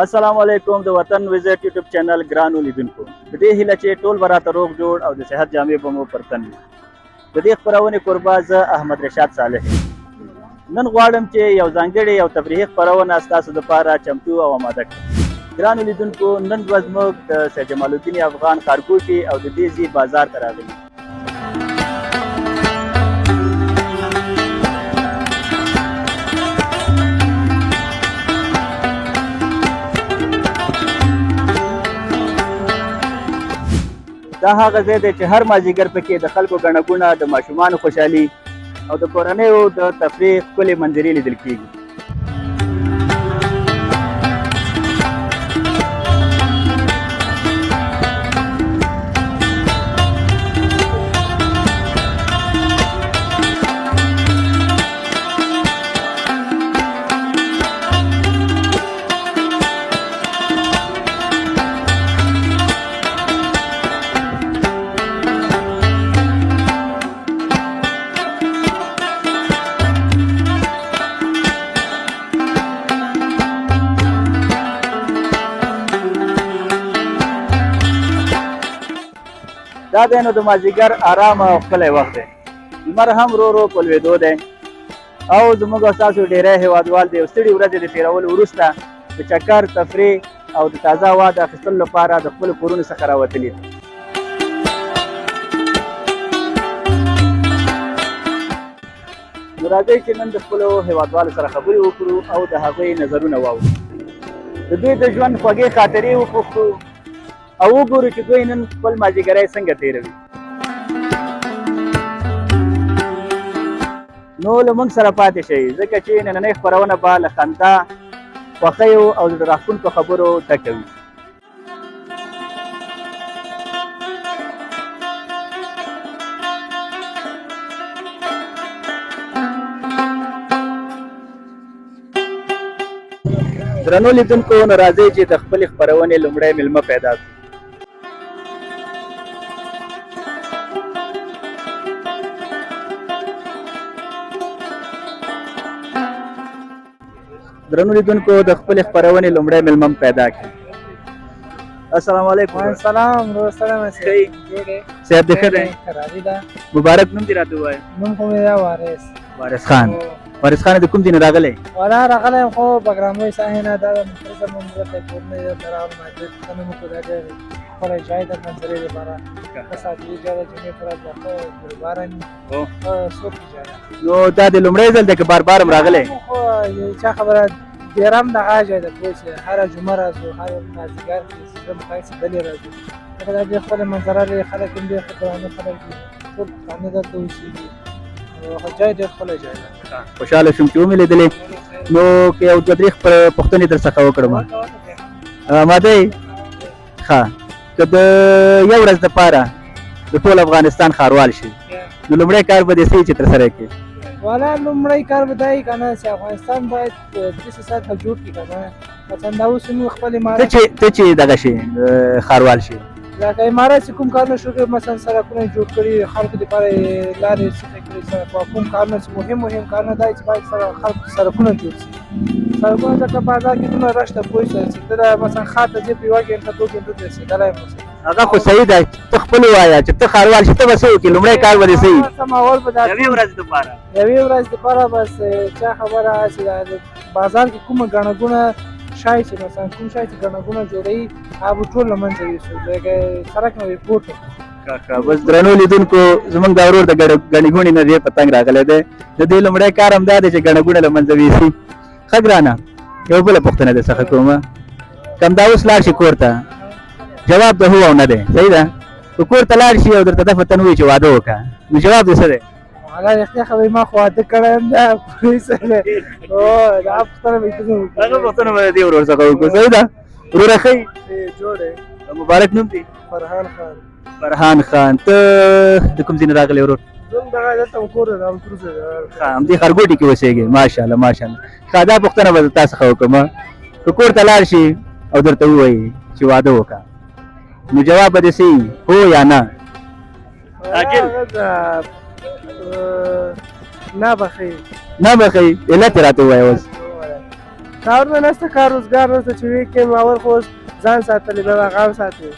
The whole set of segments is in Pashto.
السلام علیکم د وطن وزټ یوټیوب چینل ګرانو لیدونکو د دې هیله چې ټول براته روغ جوړ او د صحت جامې به مو پر تن وي د دې خپرونې کوربه زه احمد رشاد صالح نن غواړم چې یو ځانګړې او تفریحي خپرونه ستاسو دپاره چمتو او اماده کړم ګرانو لیدونکو نن ورځ موږ د سید جمال الدین افغان ښارګوټي او د دې ځای بازار ته راغلي دا هغه ځای دی چې هر مازدیګر پکې د خلکو ګڼه ګوڼه د ماشومانو خوشحالي او د کورنیو د تفریح ښکلې منظرې لیدل کېږي دا دی نو د مازدیګر آرام او ښکلی وخت دی لمر هم ورو ورو په لوېدو دی او زموږ او ستاسو ډېری هېوادوال د یو ستړي ورځې د تېرولو وروسته د چکر تفریح او د تازه هوا د اخیستلو لپاره د خپلو کورونو څخه راوتلي دي نو راځئ چې نن د خپلو هېوادوالو سره خبرې وکړو او د هغوی نظرونه واورو د دوی د ژوند خوږې خاطرې وپوښتو او وګورو چې دوی نن خپل مازدیګری څنګه تېروي نو له موږ سره پاتې شئ ځکه چې نننۍ خپرونه به له خندا خوښیو او زړه راښکونکو خبرو ډکه وي درنو لیدونکو نو راځئ چې د خپلې خپرونې لومړی میلمه پیدا کړو درنو لیدونکو د خپلې خپرونې لومړی میلمه پیدا کړي السلام علیکم السلام سلام صاحب د ښه دی مبارک نوم دې راته ووایه نوم خو مې دا وارث خان وارث خان د کوم ځای نه راغلی ولا راغلی یم خو بګرامۍ ساحې نه دا د مختصر مو مرته کورنۍ دلته راغلم مسجد ته مې موږ دا ډېر ښکلی ځای د منظرې لپاره ښه ساعتي ځای ده جمعې پر ورځ به ښه ګلباره وي ښه سوکي ځای ده نو دا د لومړی ځل دی که بار بار هم راغلی خو چا خبره ډېرم دغه ځای ده پوه شې هره جمعه راځو هر مازدیګر کې زه مخایسې دلې راځو لکه دا ډېر ښکلې منظره لري خلک هم ډېر ښه درانه خلک دي ټول پښتانه دلته اوسېږي ځای ډېر ښکلی ځای ده خوشحاله شوم چې ومې لیدلې نو که یو دوه درې پوښتنې در څخه وکړم مادی ښه که د یو ورځ دپاره د ټول افغانستان ښاروال شي نو لومړی کار به دې څه وي چې ترسره یې کړي والا لومړی کار به دا وي که نه چې افغانستان باید داسې سطحه جوړ کړي که نه مثلا دا اوس موږ خپل امارت ته چې دغه شي ښاروال شي لکه امارت چې کوم کارونه شروع کړي مثلا سړکونه یې جوړ کړي خلکو دپاره یې لارې سیخې کړي کوم کارونه چې مهم کارونه دا چې باید خلکو سړکونه جوړ شي سړکونه ځکه بازار کې دومره رش ته پوه شئ چې ته مثلا ښار ته ځې په یوه ګنټه دوه ګنټو ته رسېدلی یم هغه خو صحیح ده ته خپل ووایه چې ته ښاروال شي ته به څه وکړې لومړی کار به دې څه وي یوې ورځې دپاره بس چا خبره چې بازار کې کومه ګڼه ګوڼه شای چې مثلا کوم شای چې ګڼه ګوڼه جوړوي هغه به ټول له منځه یوسو لکه سړک نه وي پورته بس درنو لیدونکو زموږ دا ورور د ګڼې ګوڼې نه ډېر په تنګ راغلی دی د دې لومړی کار هم دا دی چې ګڼه ګوڼه له منځه ویسي ښه ګرانه یو بله پوښتنه در څخه کوم که همدا اوس لاړ شي کور ته جواب د هو او نه دی صحیح ده که کور ته لاړ شي او درته دفعه ووایي چې واده وکړه نو جواب دې څه دی والا رښتیا خبرې ما خو واده کړی یم دا پوه سړی دا پوښتنه به هغه پوښتنه به د دې ورور څخه وکړو صحیح ده وروره ښه جوړ مبارک نوم دی فرحان خان ته د کوم ځای نه راغلی ورور دلته کور دی همدې ښارګوټي کې اوسېږي ماشاءالله ماشاءالله ښه دا پوښتنه به تا څخه وکړم که کور ته لاړ شي او درته ووایي چې واده وکړه نو جواب به دې څه وي هو یا نه نه بخي علت راته ووایه اوس کارونه نشته، کار روزګار نشته چې ویکند اول خو اوس ځان ساتلی بیا به هغه هم ساتي.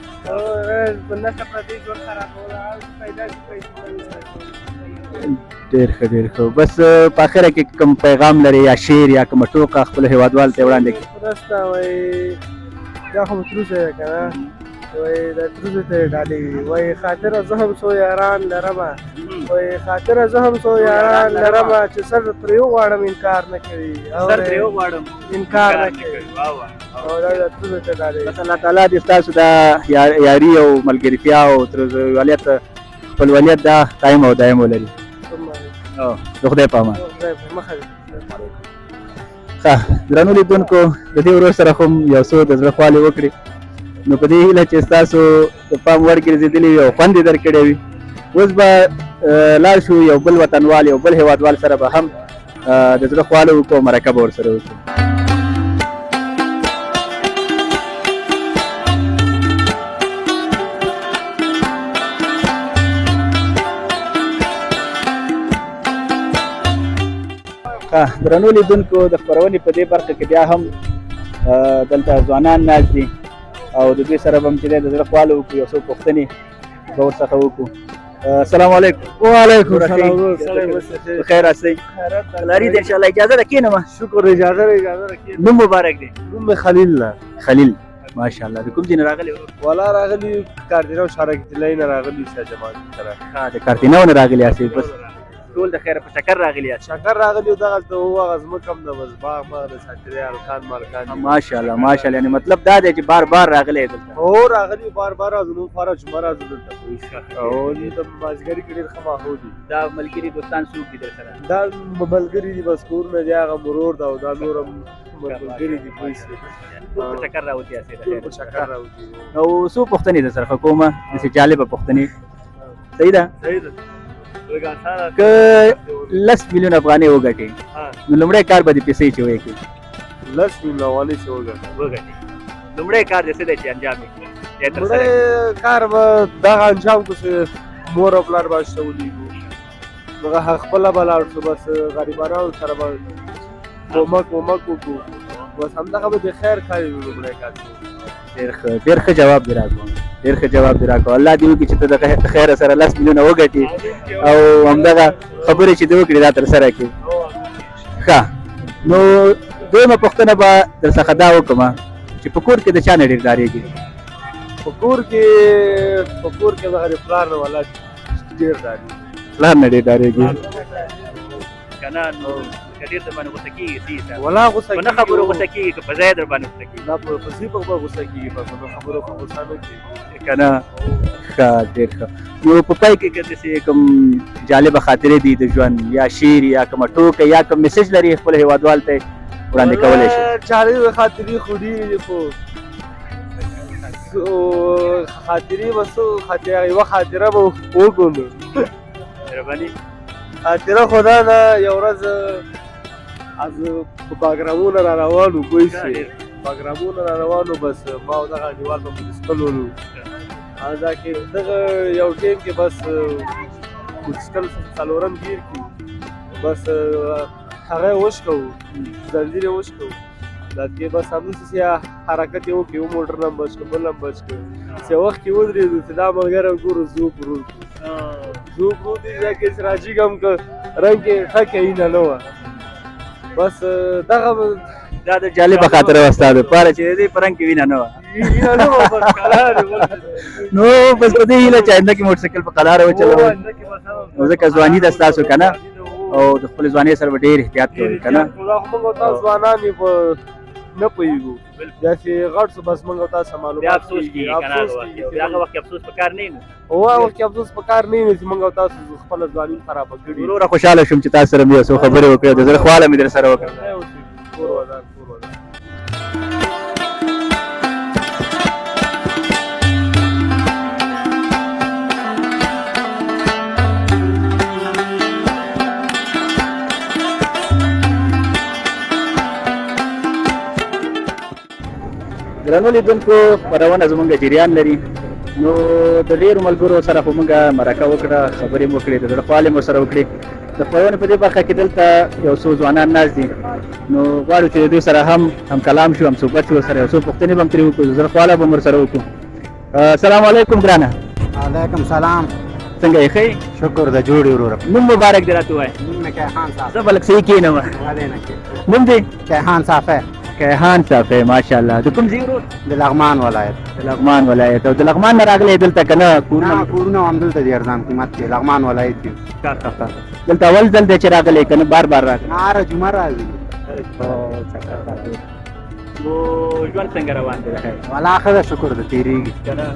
نشته پردي ژوند خرابول پیدا شي پیسې. ډېر ښه ډېر ښه. بس په اخره کې کوم پیغام لري یا شعر یا کومه ټوکه خپلو هېوادوالو ته یې وړاندې کړي؟ مرسته وایي دا خو متروسه ده که نه، وایي د تروسو ته یې ډالۍ وي. وایي خاطره زه هم څو یاران لرمه، وایي خاطره زه هم څو یاران لرمه چې سر ترې وغواړم انکار نه کوي، انکار نه کوي. او دا د تروسو ته ډالۍ وي. بس الله تعالی دې ستاسو دا یاري او ملګرتیا او ترزولیت خپلولیت دا قایم او دایم ولري. د خدای په امان. ښه درنو لیدونکو، د دې ورور سره خو یو څو د زړه خوالې وکړې، نو په دې هیله چې ستاسو د پام وړ ګرځېدلي وي او خوند یې درکړی وي. اوس به لاړ شو یو بل وطنوال یو بل هېوادوال سره به هم د زړه خواله وکړو او مرکه به ورسره وکړو. درنو لیدونکو، د خپرونې په دې برخه کې بیا هم دلته ځوانان ناست دي او د دوی سره به هم چې دی د زړه خواله وکړو، یو څو پوښتنې به ورڅخه وکړو. السلام علیکم. وعلیکم السلام. بخیر هستئ؟ لاري ده انشاءالله. اجازه ده کښېنم. شکر. اجازه ده نوم مبارک دی؟ نوم مې خلیل ده. خلیل، ماشاءالله. د کوم ځای نه راغلی؟ والا راغلي کارتینه او شارک طلایي نه راغلي شاه جمال سره. د کارتینه نه راغلي یاستئ؟ بس ټول د خیره په چکر راغلي یاست؟ چکر راغلي او دغلته هغه ځمکه هم ده، بس باغ ماغ د چاپېریال خان مالکان دي. ماشاءالله ماشاءالله. یعنې مطلب دا دی چې بار بار راغلی یې دلته؟ هو راغلي بار بار راځو، نو خورا جمعه راځو دلته. او د مازدیګري کې ډېر ښه ماحول دي. دا ملګري دوستان څوک دي درسره؟ دا ملګري دي، بس کورونه دي، هغه مرور ده او دا نور هم ملګري دي. پوه شئ، ټول په چکر راوتي یاستئ؟ ټول په چکر راوتي. او څو پوښتنې درسره کومه داسې جالبه پوښتنې؟ صحیح ده؟ صحیح ده. که 10 میلیون افغانۍ وګټې نو لومړی کار به دې پیسې چې وکړي؟ 10 میلیون افغانۍ چې وګټې لومړی کار دې څه دی چې انجام یې کړي؟ لومړی کار به دغه انجام کړو چې مور او پلار به شته ولیږو، دغه خپله به لاړ شو، بس غریبانو سره به کومک وکړو، بس همدغه به د خیر کار وي لومړی کار. ډېر ښه جواب دې راکړو، ډېر ښه جواب دې راکړو. الله دې وکړي چې ته د خیره سره 10 میلیونه وګټې او همدغه خبرې چې دې وکړې دا ترسره کړې. ښه، نو دویمه پوښتنه به درڅخه دا وکړم چې په کور کې د چا نه ډېر ډارېږي؟ په کور کې دغه د پلار نه والله ډېر ډارېږي. پلار نه ډېر ډارېږي که نه؟ نو که ډېر در باندې غوسه کېږي څه والله غوسه په نه خبرو غوسه کېږي که په ځای در باندې غوسه کېږي؟ دا په صفر به غوسه کېږي، په نه خبرو خو غوسه نه کېږي که نه؟ ښه، ډېر ښه. نو په پای کې که داسې کوم جالبه خاطرې دي د ژوند یا شعر یا کومه ټوکه یا کوم میسج لري خپل هېوادوال ته وړاندې کولی شي؟ جالبه خاطرې خو ډېرې دي، خو خاطرې به څه یوه خاطره به وکړو. مهرباني. خاطره خو دا نه، یو ورځ په باګرامونه را روانو، پوه شئ، باګرامونه را روانو، بس ما او دغه انډیوال په موسیقل ولو. دا کې دغه یو ټیم کې بس موسیقل څلورم ګیر کې بس هغه یې وشکو، زنځیر یې وشکو، دا کې بس همداسې حرکت یې وکړي، یو موټر نه هم بچ کړو، بل هم بچ کړو. چې وخت کې ودرېدو چې دا ملګری ګورو زو پروت دی، دا کې چې راجېږم که رنګ کې ښه کینه نه وه. بس دغه دا د جالبه خاطره وه ستا دپاره چې د دې په رنګ کې وینه نه وه؟ نو بس په دې هیله چې آینده کې موټرسایکل په قلاره وچلوئ، نو ځکه ځواني ده ستاسو که نه، او د خپلې ځوانۍ سره به ډېر احتیاط کوئ که نه؟ موږ او تاسو ځوانان یې نه پوهېږو، داسې غټ شو بس موږ او تاسو معلومات کېږي. هغه وخت کې افسوس پکار نه وي نو؟ هغه وخت کې افسوس پکار نه وي چې موږ او تاسو خپله ځواني خرابه کړې. وروره خوشحاله شوم چې تاسو سره مې یو څو خبرې وکړې، د زړه خواله مې در سره وکړه. درنو لیدونکو، خپرونه زموږ جریان لري، نو د ډېرو ملګرو سره خو موږ مرکه وکړه، خبرې مو وکړې، د زړه خواله مو سره وکړې. د خپرونې په دې برخه کې دلته یو څو ځوانان ناست دي نو غواړو چې د دوی سره هم کلام شو هم صحبت شو سره یو څو پوښتنې به هم ترې وکړو زړه خواله به هم ورسره وکړو السلام علیکم ګرانه علیکم سلام څنګه یې ښه شکر د جوړې ورور نوم مبارک دی راته ووایه نوم مې کیهان صاحب زه به لږ صحیح کښېنم ولې نه کې نوم دی کیهان صافی کیهان صافی ماشاءالله د کوم ځای ورور د لغمان ولایت د لغمان ولایت او د لغمان نه راغلی دلته که نه کورونه کورونه همدلته دي ارزان قیمت کې لغمان ولایت کې دلته اول ځل دی چې راغلی که نه بار بار راغلی نه هره جمعه راځي نو ژوند څنګه روان دی د خیر ولا ښه ده شکر د تېرېږي که نه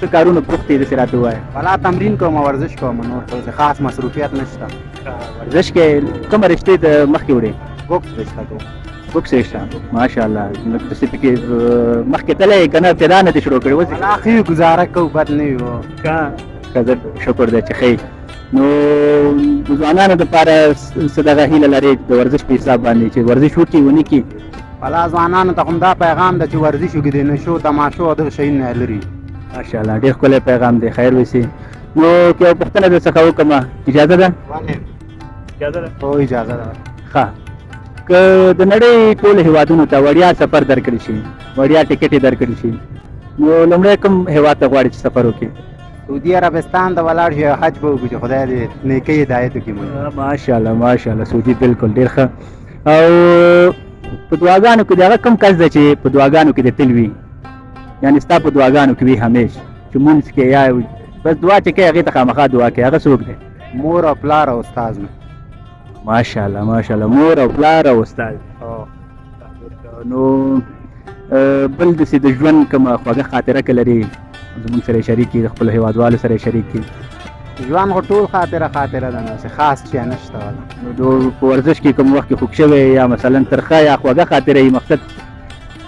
څه کارونه پوښت یې داسې راته ووایه ولا تمرین کوم ورزش کوم نور څه خاص مصروفیت نشته ورزش کې کومه رشتې د مخکې وړې بوکس رشته کوم بوکس رشته ماشاءالله نو داسې پکې مخکې تللی یې که نه ابتدا نه دې شروع کړې اوس ولا ښه ګزاره کوو بد نه وي ښه شکر دی چې ښه نو د ځوانانو دپاره څه دغه هیله لرې د ورزش په حساب باندې چې ورزش وکړي ونه کړي ولا ځوانانو ته هم دا پیغام ده چې ورزش وکړي د نشو تماشو او دغه شیونه نه لري ماشاءالله ډېر ښکلی پیغام دی خیر وسي نو که یو پوښتنه در څخه وکړم اجازه ده اجازه ده هو اجازه ده ښه که د نړۍ ټولو هېوادونو ته وړیا سفر درکړي شي وړیا ټکټ یې درکړي شي نو لومړی کوم هېواد ته غواړي چې سفر وکړي سعودي عربستان ته ولاړ شي حج به وکړو چې خدای دې نیکۍ هدایت وکړي موږ ماشاءالله ماشاءالله سعودي بالکل ډېر ښه او په دعاګانو کې د هغه کوم کس ده چې په دعاګانو کې د تل وي یعنې ستا په دعاګانو کې وي همیش چې مونځ کې یا بس دعا چې کوي هغې ته خامخا دعا کوي هغه څوک دی مور او پلار او استاد مې ماشاءالله ماشاءالله مور او پلار او استاد نو بل داسې د ژوند کومه خوږه خاطره که لري زمونږ سره یې شریک کړي د خپلو هېوادوالو سره یې شریک کړي ژوند خو ټول خاطره ده نو څه خاص شی نشته ولا نو په ورزش کې کوم وخت کې خوږ شوی یا مثلا ترخه یا خوږه خاطره یي مقصد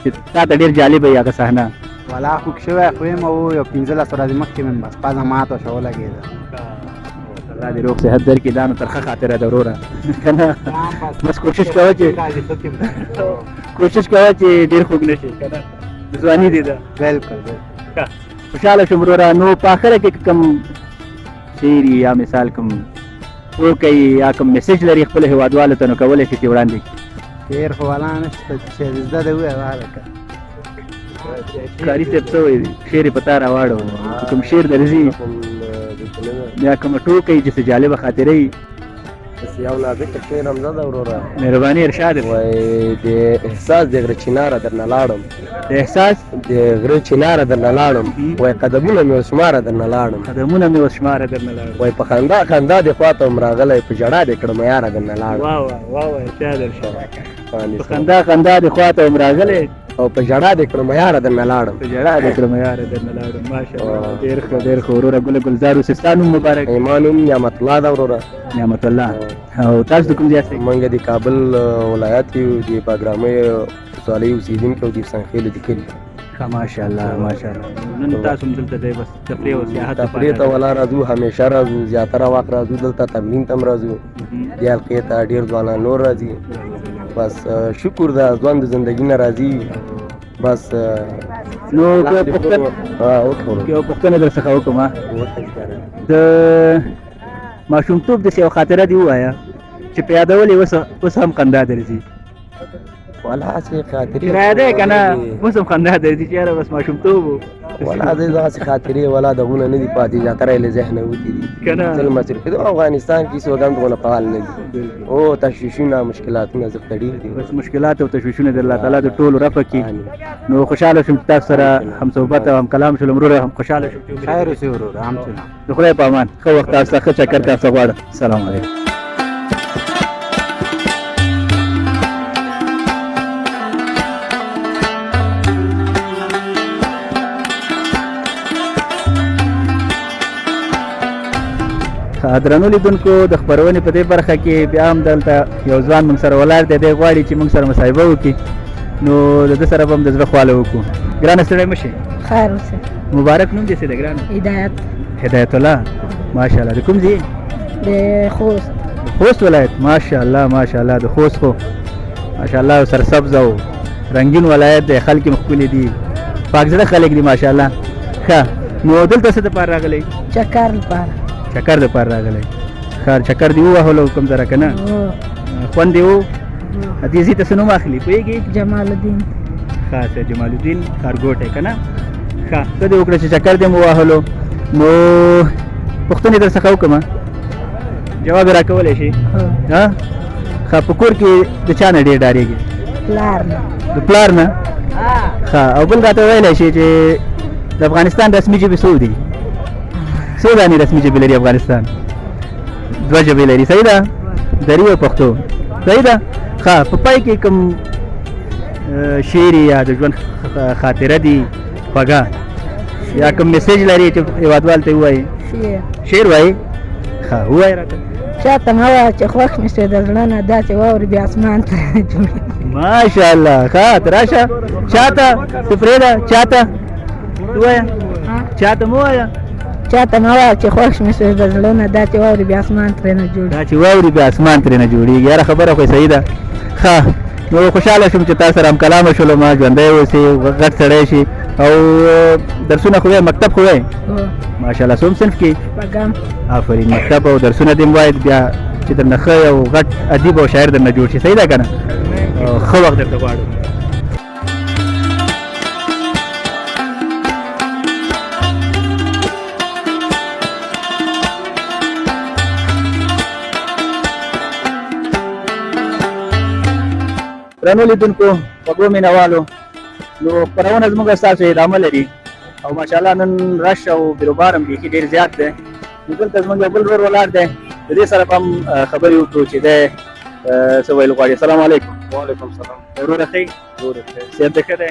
چې تا ته ډېر جالبه وي هغه صحنه ولا خوږ شوی خو یم او یو 15 ورځې مخکې مې بس پزه ماته شو ولګېده الله دې روغ صحت درکړي دا نو ترخه خاطره ده وروره که نه بس کوشش کوه چې ډېر خوږ نه شي که نه ځواني دې ده بالکل خوشحاله شوم وروره نو په آخره کې کوم شعر یا مثال کوم ټوکی یا کوم میسج لري خپلو هېوادوالو ته نو کولی شي چې وړاندې کړي ډېر خو ولا نشته چې زده ده ووایه هلکه ښکاري صاحب څه وایي شعر یې په تا راواړو کوم شعر درځي یا کومه ټوکی چې څه جالبه خاطره وي یو نازکه شعر هم زده وروره مهرباني ارشاد وایي د احساس د غره چیناره درنه لاړم د احساس د غره چیناره درنه لاړم وایي قدمونه مې وشماره درنه لاړم قدمونه مې وشماره درنه لاړم وایي په خندا خندا دې خواته هم راغلی په ژړا دې کړم یاره درنه لاړم واه ارشاد په خندا دې خواته هم راغلی او په ژړا دې کړم یاره درنه لاړم په ژړا دې کړم یاره درنه لاړم ماشاءالله ډېر ښه وروره ګله ګلزار اوسې ستا نوم مبارک زما نوم نعمت الله ده وروره نعمت الله او تاسو د کوم ځای څخه موږ د کابل ولایت یو د باګرامۍ ولسوالۍ اوسېدونکي او د افسانخېل د کلي ماشاءالله نن تاسو هم دلته دی بس تفریح او سیاحت تفریح ته ولا راځو همیشه راځو زیاتره وخت راځو دلته تمرین ته هم راځو دې حلقې ته ډېر ځوانان نور راځي بس شکر ده ځوان د زندګي نه راځي بس نو یو پوښتنه در څخه وکړم د ماشومتوب داسې یو خاطره دې ووایه چې په یادول یې اوس هم خندا درځي ولا هسې خاطرې یادی که نه اوس هم خندا درځي چې یاره بس ماشومتوب و ولا دغسې خاطرې ولا دغونه نه دي پاتې زیاتره یې له ذهنه وتي دي تل مصرف کېدو افغانستان کې هېڅ وګم دغونه فعال نه دي او تشویشونه مشکلاتونه ځکه ډېر دي بس مشکلات او تشویشونه د الله تعالی د ټولو رفع کړي نو خوشحاله شوم چې تاسو سره هم صحبت او هم کلام شولم وروره هم خوشحاله شوم خیر اوسې وروره هم څه د خدای په امان ښه وخت تاسو ته ښه چکر تاسو غواړم السلام علیکم درنو لیدونکو د خپرونې په دې برخه کې بیا هم دلته یو ځوان موږ سره ولاړ دی دی غواړي چې موږ سره مصاحبه وکړي نو د ده سره به هم د زړه خواله وکړو ګرانه ستړی مه شئ خیر اوسه مبارک نوم دې څه دی ګرانه هدایت الله ماشاءالله د کوم ځای د خوست خوست ولایت ماشاءالله د خوست خو ماشاءالله سرسبز او رنگین ولایت دی خلک یې ښکلي دي پاک زړه خلک دي ماشاءالله ښه نو دلته څه دپاره راغلی چکر لپاره چکر دپاره راغلی خیر چکر دی ووهلو کوم ځای که نه او خوند دی و دې ځای ته څه نوم اخلي پوهېږې جمال الدین ښه سید جمال الدین ښارګوټی که نه ښه ښه دې وکړه چې چکر دې مو وهلو نو پوښتنې در څخه وکړم جواب یې راکولی شي او ها ښه په کور کې د چا نه ډېر ډارېږي پلار نه د پلار نه ښه او بل راته ویلی شي چې د افغانستان رسمي ژبې څو دي څو دانې رسمي ژبې لري افغانستان دوه ژبې لري صحیح ده دري او پښتو صحیح ده ښه په پای کې کوم شعر یا د ژوند خاطره دي خوږه یا کوم میسیج لري چې هېوادوال ته ووایي شعر شعر وایي ښه ووایي راته چاته مه وایه چې خوښ مې شوې د زړه نه داسې واورې بیا اسمان ته جوړېږي ماشاءالله ښه ته راشه چاته ته پرېږده چاته ووایه چاته مه وایه چاته مه وایه چې خوښ مې شوې د زړه نه داسې واورې بیا اسمان ترېنه جوړېږي دا چې واوري بیا اسمان ترېنه جوړېږي یاره خبره خو صحیح ده ښه نو خوشحاله شوم چې تا سره هم کلامه شولو ما ژوندی اوسې غټ سړی شي او درسونه خو وایې مکتب خو وایې او ماشاءالله څوم صنف کې شپږم آفرین مکتب او درسونه دې هم وایې بیا چې درنه ښه یو غټ ادیب او شاعر درنه جوړ شي صحیح ده که نه ښه وخت درته غواړو درنو لیدونکو خوږو مینهوالو نو خپرونه زموږ ستاسو ادامه لري او ماشاءالله نن رش او بیروبار هم بیخي ډېر زیات دی نو دلته زموږ یو بل ورور ولاړ دی د دې سره به هم خبرې وکړو چې دی څه ویل غواړي السلام علیکم وعلیکم سلام وروره ښه صحت دې ښه دی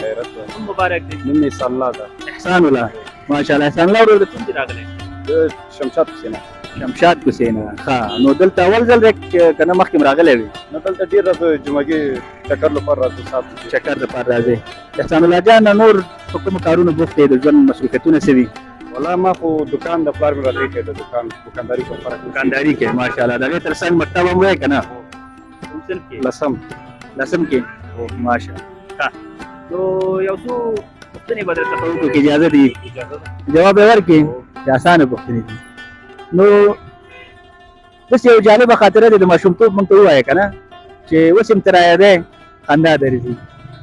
کوم مبارک دی نوم مې احسان الله ده احسان الله ماشاءالله احسان الله ورور د کوم ځای راغلی د شمشاد حسینه شمشاد کوڅې نه ښه نو دلته اول ځل دی که نه مخکې م راغلی وي نو دلته ډېر راځو جمعګي چکر لپاره راځو سات چکر دپاره راځئ احسان الله جان نور په کومو کارونو بوخت دی د ژوند مصروفیتونه څه وي والله ما خو دکان د پلار مې راځي کې د دکانداري په فرق دکانداري کې ماشاءالله د هغې تر څنګ مکتب هم وایې که نه کوم صنف کې لسم لسم کې ماشاءالله نو یو څو پوښتنې به درڅخه وکړو که اجازه دي جواب یې ورکړي چې اسانه پوښتنې دي نو داسې یو جالبه خاطره دی د ماشومتوب موږ ته ووایه که نه چې اوس هم ترې یادی خندا درځي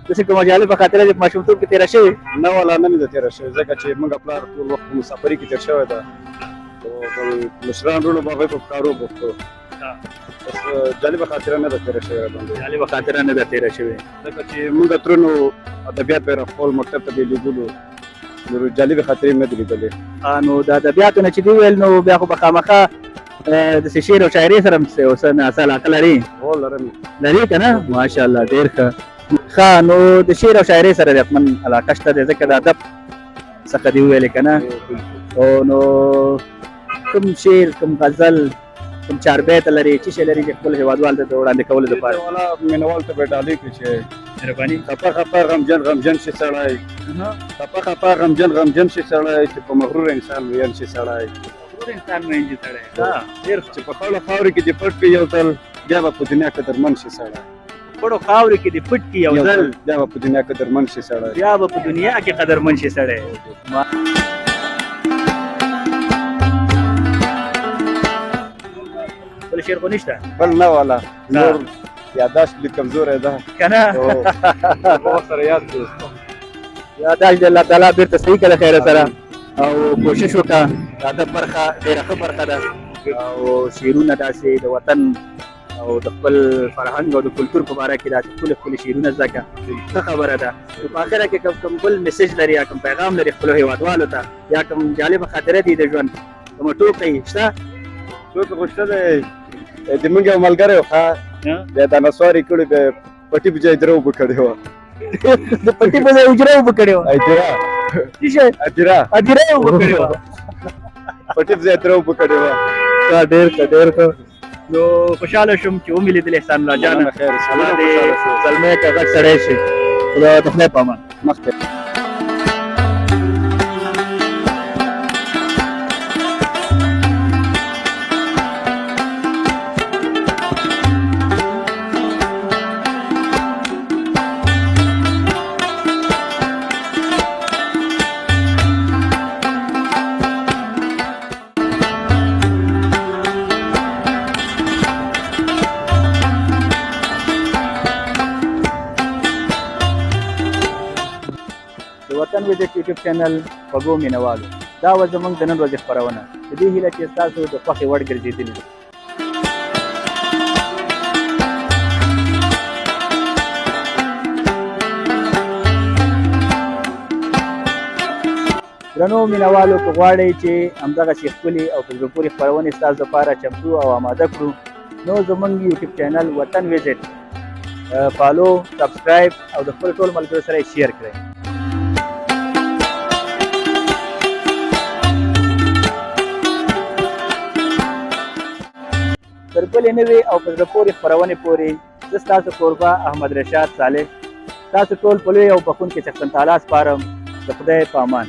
داسې کومه جالبه خاطره دی په ماشومتوب کې تېره شوې نه والا نه مې ده تېره شوې ځکه چې موږ پلار ټول وخت په مسافري کې تېر شوی ده او مشران وروڼو به هغوی په کارو بوخت وو بس جالبه خاطره نه ده تېره شوې راباندې جالبه خاطره نه ده تېره شوې ځکه چې موږ ترونو ادبیات به یې راخپل مکتب ته به یې لیدلو نو جالبې خاطرې مې نه دي لیدلې نو د ادبیاتو نه چې دې ویل نو بیا خو به خامخا داسې شعر او شاعري سره هم څه څه علاقه لري هو لرم لري که نه ماشاءالله ډېر ښه ښه نو د شعر او شاعري سره دې حتما علاقه شته دی ځکه د ادب څخه دې وویلې که نه او نو کوم شعر کوم غزل کوم چاربیته لري څه شی لري چې خپل هېوادوال ته د وړاندې کولو دپاره والا مینوال ته به ډالۍ کړي چې مهرباني خپه خپه غمجن غمجن شي سړی خپه خپه غمجن غمجن شي سړی چې په مغرور انسان ویل شي سړی ټول انسان مین دي سړی ډېر چې په خپله خاورې کې دې پټ کړي یو ځل بیا به په دنیا قدرمن شي سړی خپلو خاورې کې دې پټ کړي یو ځل بیا به په دنیا قدرمن شي سړی بیا به په دنیا کې قدرمن شي سړی بل شعر خو نشته بل نه والا نور یاداشت لږ کمزوری ده که نه وخت سره یاد کړو یاداشت دې الله تعالی بېرته صحیح کړه خیره سره او کوشش وکړه د ادب برخه ډېره ښه برخه ده او شعرونه داسې د وطن او د خپل فرهنګ او د کلتور په باره کې داسې ښکلي ښکلي شعرونه زده کړه ښه خبره ده په آخره کې کوم بل میسیج لري یا کوم پیغام لري خپلو هېوادوالو ته یا کوم جالبه خاطره دي د ژوند کومه ټوکۍ شته څوک غوښته دی د موږ یو ملګری و ښه بیا دا نسواري کړي بیا پټي په ځای اجره اوبه کړې وه د پټي په ځای اجره اوبه کړې وه اجره څه شی اجره اجره اوبه کړې وه پټي په ځای اجره اوبه کړې وه ډېر ښه ډېر ښه نو خوشحاله شوم چې ومې لیدل احسان الله جانه خیر الله دې زلمی که غټ سړی شي خدا د خدای په امان مخکې یوټیوب چینل خوږو مینوالو دا وه زموږ د نن ورځې خپرونه په دې هیله چې ستاسو د خوښې وړ ګرځېدلې ده. درنو مینوالو که غواړئ چې همدغسې ښکلې او په زړه پورې خپرونې ستاسو دپاره چمتو او آماده کړو نو زموږ یوټیوب چینل وطن ویزټ فالو سبسکرایب او د خپلو ټولو ملګرو سره یې شیر کړئ. تر بلې نوې او په زړه پورې خپرونې پورې زه ستاسو کوربه احمد رشاد صالح تاسو ټول په لوی او بخښونکي څښتن تعالی سپارم. د خدای په امان.